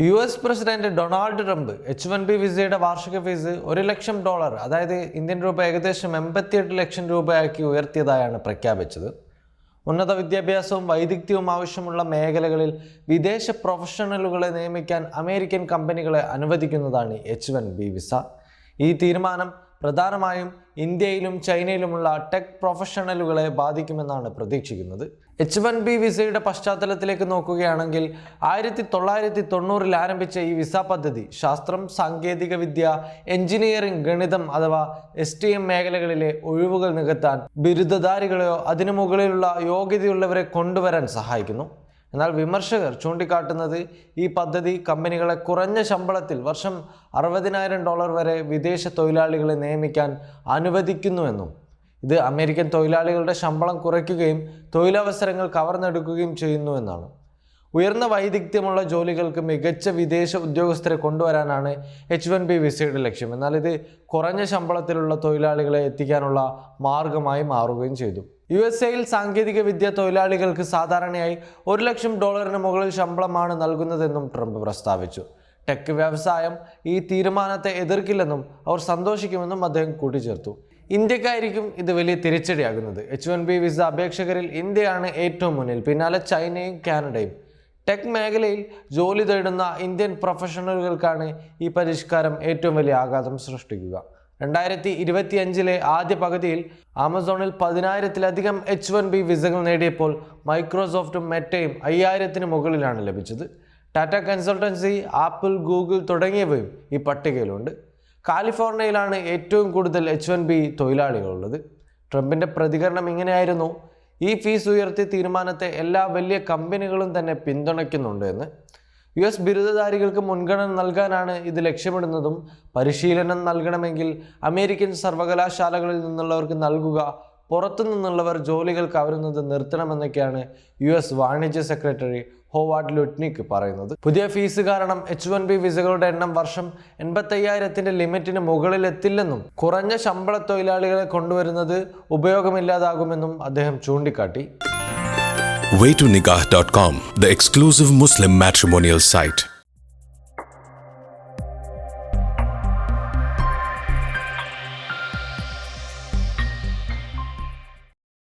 US president Donald Trump H-1B വിസയുടെ വാർഷിക fees $1,00,000, അതായത് ഇന്ത്യൻ രൂപ ഏകദേശം 88 ലക്ഷം രൂപയാക്കി ഉയർത്തിയതായാണ് പ്രഖ്യാപിച്ചത്. ഉന്നത വിദ്യാഭ്യാസവും വൈദഗ്ധ്യവും ആവശ്യമുള്ള മേഖലകളിൽ വിദേശ പ്രൊഫഷണലുകളെ നിയമിക്കാൻ അമേരിക്കൻ കമ്പനികളെ അനുവദിക്കുന്നതാണ് H-1B വിസ. ഈ തീരുമാനം പ്രധാനമായും ഇന്ത്യയിലും ചൈനയിലുമുള്ള ടെക് പ്രൊഫഷണലുകളെ ബാധിക്കുമെന്നാണ് പ്രതീക്ഷിക്കുന്നത്. H-1B വിസയുടെ പശ്ചാത്തലത്തിലേക്ക് നോക്കുകയാണെങ്കിൽ 1990 ആരംഭിച്ച ഈ വിസ പദ്ധതി ശാസ്ത്രം, സാങ്കേതിക വിദ്യ, എഞ്ചിനീയറിംഗ്, ഗണിതം അഥവാ STEM മേഖലകളിലെ ഒഴിവുകൾ നികത്താൻ ബിരുദധാരികളെയോ അതിനു മുകളിലുള്ള യോഗ്യതയുള്ളവരെ കൊണ്ടുവരാൻ സഹായിക്കുന്നു. എന്നാൽ വിമർശകർ ചൂണ്ടിക്കാട്ടുന്നത് ഈ പദ്ധതി കമ്പനികളെ കുറഞ്ഞ ശമ്പളത്തിൽ വർഷം $60,000 വരെ വിദേശ തൊഴിലാളികളെ നിയമിക്കാൻ അനുവദിക്കുന്നുവെന്നും ഇത് അമേരിക്കൻ തൊഴിലാളികളുടെ ശമ്പളം കുറയ്ക്കുകയും തൊഴിലവസരങ്ങൾ കവർന്നെടുക്കുകയും ചെയ്യുന്നുവെന്നാണ്. ഉയർന്ന വൈദഗ്ധ്യമുള്ള ജോലികൾക്ക് മികച്ച വിദേശ ഉദ്യോഗസ്ഥരെ കൊണ്ടുവരാനാണ് H-1B വിസയുടെ ലക്ഷ്യം. എന്നാൽ ഇത് കുറഞ്ഞ ശമ്പളത്തിലുള്ള തൊഴിലാളികളെ എത്തിക്കാനുള്ള മാർഗമായി മാറുകയും ചെയ്തു. USA-യിൽ സാങ്കേതിക വിദ്യ തൊഴിലാളികൾക്ക് സാധാരണയായി $1,00,000 മുകളിൽ ശമ്പളമാണ് നൽകുന്നതെന്നും ട്രംപ് പ്രസ്താവിച്ചു. ടെക് വ്യവസായം ഈ തീരുമാനത്തെ എതിർക്കില്ലെന്നും അവർ സന്തോഷിക്കുമെന്നും അദ്ദേഹം കൂട്ടിച്ചേർത്തു. ഇന്ത്യക്കായിരിക്കും ഇത് വലിയ തിരിച്ചടിയാകുന്നത്. H-1B വിസ അപേക്ഷകരിൽ ഇന്ത്യയാണ് ഏറ്റവും മുന്നിൽ, പിന്നാലെ ചൈനയും കാനഡയും. ടെക് മേഖലയിൽ ജോലി തേടുന്ന ഇന്ത്യൻ പ്രൊഫഷണലുകൾക്കാണ് ഈ പരിഷ്കാരം ഏറ്റവും വലിയ ആഘാതം സൃഷ്ടിക്കുക. 2025 ആദ്യ പകുതിയിൽ ആമസോണിൽ 10,000-ലധികം H-1B വിസകൾ നേടിയപ്പോൾ മൈക്രോസോഫ്റ്റും മെറ്റയും 5,000-ന് മുകളിലാണ് ലഭിച്ചത്. ടാറ്റ കൺസൾട്ടൻസി, ആപ്പിൾ, ഗൂഗിൾ തുടങ്ങിയവയും ഈ പട്ടികയിലുണ്ട്. കാലിഫോർണിയയിലാണ് ഏറ്റവും കൂടുതൽ H-1B തൊഴിലാളികളുള്ളത്. ട്രംപിൻ്റെ പ്രതികരണം ഇങ്ങനെയായിരുന്നു: ഈ ഫീസ് ഉയർത്തിയ തീരുമാനത്തെ എല്ലാ വലിയ കമ്പനികളും തന്നെ പിന്തുണയ്ക്കുന്നുണ്ട് എന്ന്. US ബിരുദധാരികൾക്ക് മുൻഗണന നൽകാനാണ് ഇത് ലക്ഷ്യമിടുന്നതും പരിശീലനം നൽകണമെങ്കിൽ അമേരിക്കൻ സർവകലാശാലകളിൽ നിന്നുള്ളവർക്ക് നൽകുക, പുറത്തു നിന്നുള്ളവർ ജോലികൾ കവരുന്നത് നിർത്തണമെന്നൊക്കെയാണ് US വാണിജ്യ സെക്രട്ടറി ഹോവാർഡ് ലുട്നിക് പറയുന്നത്. പുതിയ ഫീസ് കാരണം H-1B വിസകളുടെ എണ്ണം വർഷം 85,000-ന്റെ ലിമിറ്റിന് മുകളിലെത്തില്ലെന്നും കുറഞ്ഞ ശമ്പള തൊഴിലാളികളെ കൊണ്ടുവരുന്നത് ഉപയോഗമില്ലാതാകുമെന്നും അദ്ദേഹം ചൂണ്ടിക്കാട്ടി. Waytonikah.com, the exclusive Muslim matrimonial site.